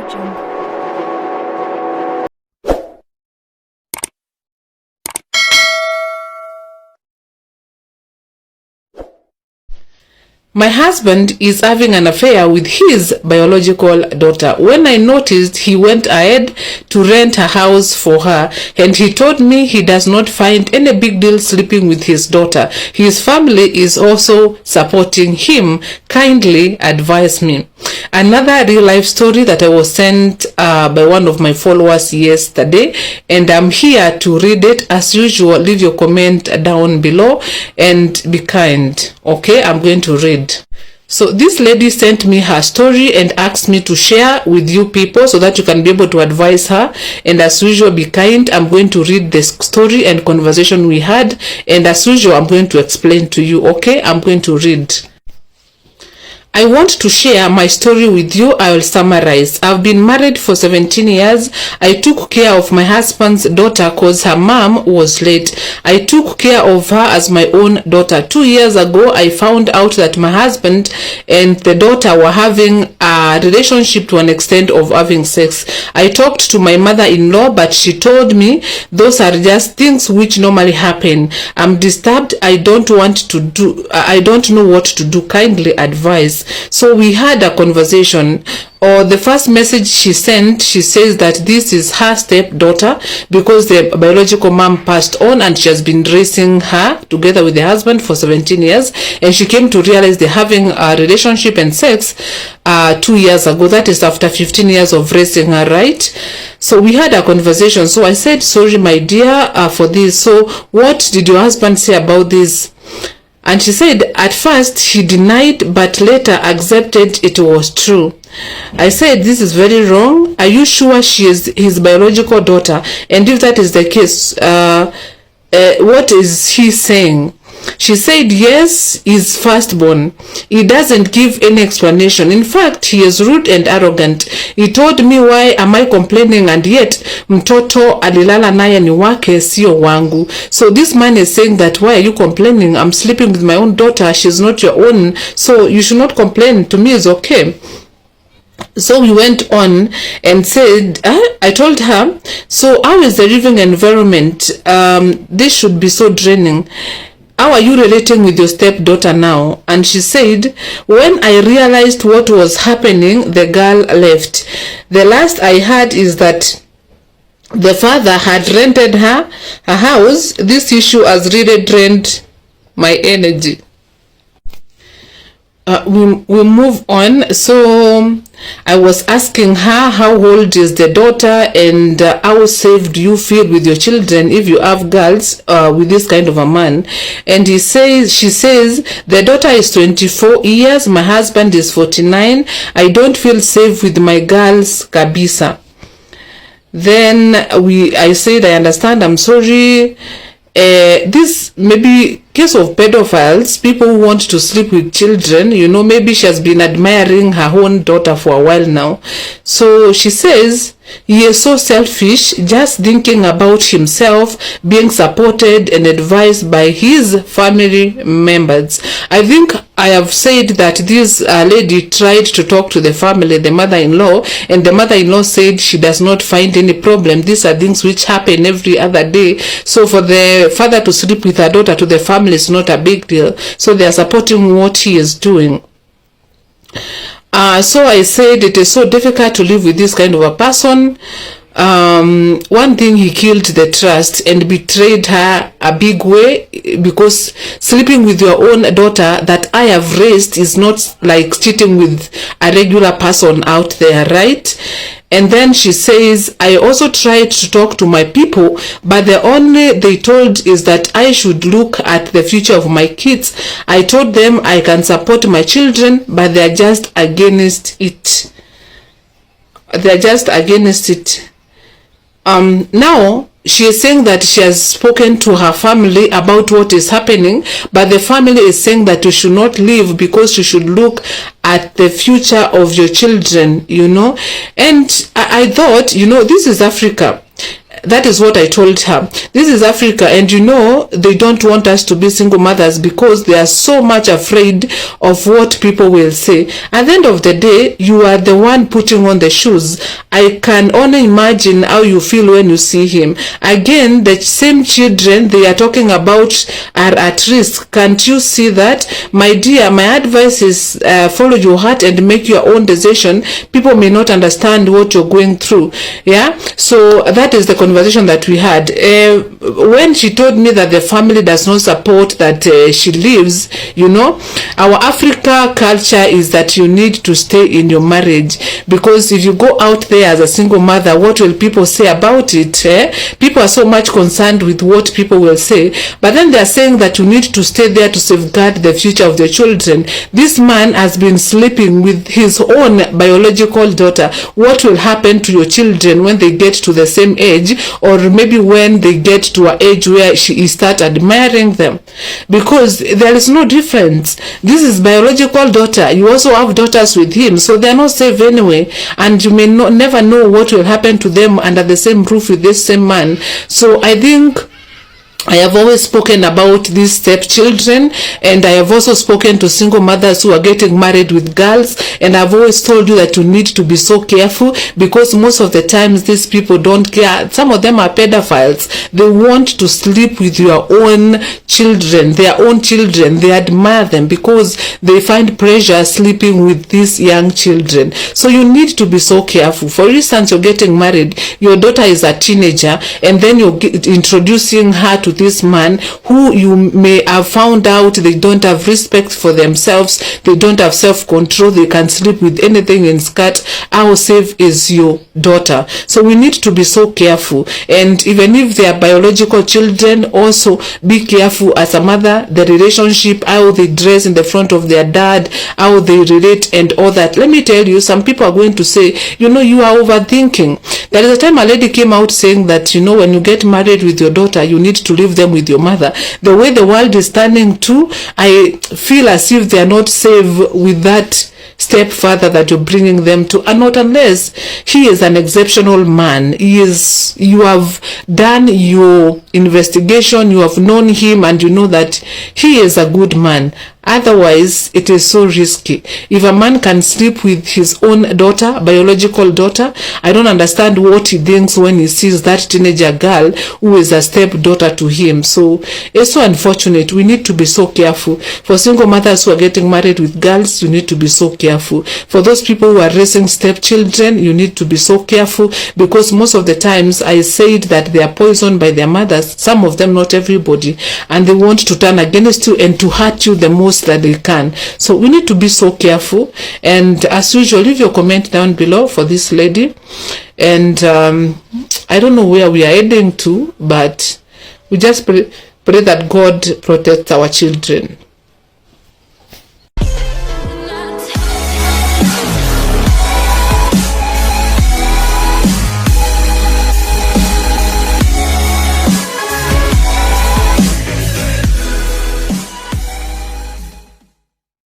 My husband is having an affair with his biological daughter. When I noticed, he went ahead to rent a house for her, and he told me he does not find any big deal sleeping with his daughter. His family is also supporting him. Kindly advise me. Another real life story that I was sent by one of my followers yesterday, and I'm here to read it. As usual, leave your comment down below and be kind. Okay, I'm going to read. So this lady sent me her story and asked me to share with you people so that you can be able to advise her. And as usual, be kind. I'm going to read the story and conversation we had, and as usual, I'm going to explain to you. Okay, I'm going to read. I want to share my story with you. I will summarize. I've been married for 17 years. I took care of my husband's daughter because her mom was late. I took care of her as my own daughter. 2 years ago, I found out that my husband and the daughter were having a relationship to an extent of having sex. I talked to my mother-in-law, but she told me those are just things which normally happen. I'm disturbed. I don't know what to do. Kindly advise. So we had a conversation, or the first message she sent, she says that this is her stepdaughter because the biological mom passed on and she has been raising her together with the husband for 17 years, and she came to realize they're having a relationship and sex 2 years ago. That is after 15 years of raising her, right? So we had a conversation. So I said, sorry my dear, for this. So what did your husband say about this? And she said at first he denied, but later accepted it was true. I said, this is very wrong. Are you sure she is his biological daughter? And if that is the case, what is he saying? She said, yes, he's firstborn. He doesn't give any explanation. In fact, he is rude and arrogant. He told me, why am I complaining, and yet mtoto alilala naye ni wake sio wangu. So this man is saying that, why are you complaining? I'm sleeping with my own daughter. She's not your own. So you should not complain. To me, it's okay. So we went on and said, I told her, so how is the living environment? This should be so draining. How are you relating with your stepdaughter now? And she said, when I realized what was happening, the girl left. The last I heard is that the father had rented her a house. This issue has really drained my energy. We move on. So I was asking her, how old is the daughter, and how safe do you feel with your children if you have girls with this kind of a man? And she says the daughter is 24 years, my husband is 49. I don't feel safe with my girls kabisa. Then I said, I understand, I'm sorry. This maybe case of pedophiles, people who want to sleep with children, maybe she has been admiring her own daughter for a while now. So she says he is so selfish, just thinking about himself, being supported and advised by his family members. I think I have said that this lady tried to talk to the family, the mother-in-law, and the mother-in-law said she does not find any problem. These are things which happen every other day. So for the father to sleep with her daughter, to the family, is not a big deal. So they are supporting what he is doing. So I said it is so difficult to live with this kind of a person. One thing, he killed the trust and betrayed her a big way, because sleeping with your own daughter that I have raised is not like cheating with a regular person out there, right? And then she says, I also tried to talk to my people, but the only they told is that I should look at the future of my kids. I told them I can support my children, but they are just against it. They are just against it. Now she is saying that she has spoken to her family about what is happening, but the family is saying that you should not leave because you should look at the future of your children, And I thought, this is Africa. that is what I told her. This is Africa, and you know they don't want us to be single mothers because they are so much afraid of what people will say. At the end of the day, you are the one putting on the shoes. I can only imagine how you feel when you see him. Again, the same children they are talking about are at risk. Can't you see that? My dear, my advice is follow your heart and make your own decision. People may not understand what you're going through. Yeah, so that is the conversation that we had. When she told me that the family does not support that she leaves, you know, our Africa culture is that you need to stay in your marriage, because if you go out there as a single mother, what will people say about it? People are so much concerned with what people will say, but then they are saying that you need to stay there to safeguard the future of the children. This man has been sleeping with his own biological daughter. What will happen to your children when they get to the same age, or maybe when they get to an age where she start admiring them? Because there is no difference. This is biological daughter. You also have daughters with him, so they are not safe anyway, and you may never know what will happen to them under the same roof with this same man. So I think I have always spoken about these stepchildren, and I have also spoken to single mothers who are getting married with girls, and I've always told you that you need to be so careful, because most of the times these people don't care. Some of them are pedophiles. They want to sleep with your own children, their own children. They admire them because they find pleasure sleeping with these young children. So you need to be so careful. For instance, you're getting married, your daughter is a teenager, and then you're introducing her to this man who you may have found out they don't have respect for themselves, they don't have self-control, they can sleep with anything in skirt. How safe is your daughter? So we need to be so careful, and even if they are biological children, also be careful as a mother, the relationship, how they dress in the front of their dad, how they relate and all that. Let me tell you, some people are going to say, you know, you are overthinking. There is a time a lady came out saying that, you know, when you get married with your daughter, you need to leave them with your mother. The way the world is turning to, I feel as if they are not safe with that stepfather that you're bringing them to, and not unless he is an exceptional man. You have done your investigation, you have known him, and you know that he is a good man. Otherwise, it is so risky. If a man can sleep with his own daughter, biological daughter, I don't understand what he thinks when he sees that teenager girl who is a stepdaughter to him. So it's so unfortunate. We need to be so careful. For single mothers who are getting married with girls, you need to be so careful. For those people who are raising stepchildren, you need to be so careful, because most of the times I said that they are poisoned by their mothers. Some of them, not everybody, and they want to turn against you and to hurt you the most that they can. So we need to be so careful. And as usual, leave your comment down below for this lady. And I don't know where we are heading to, but we just pray that God protects our children.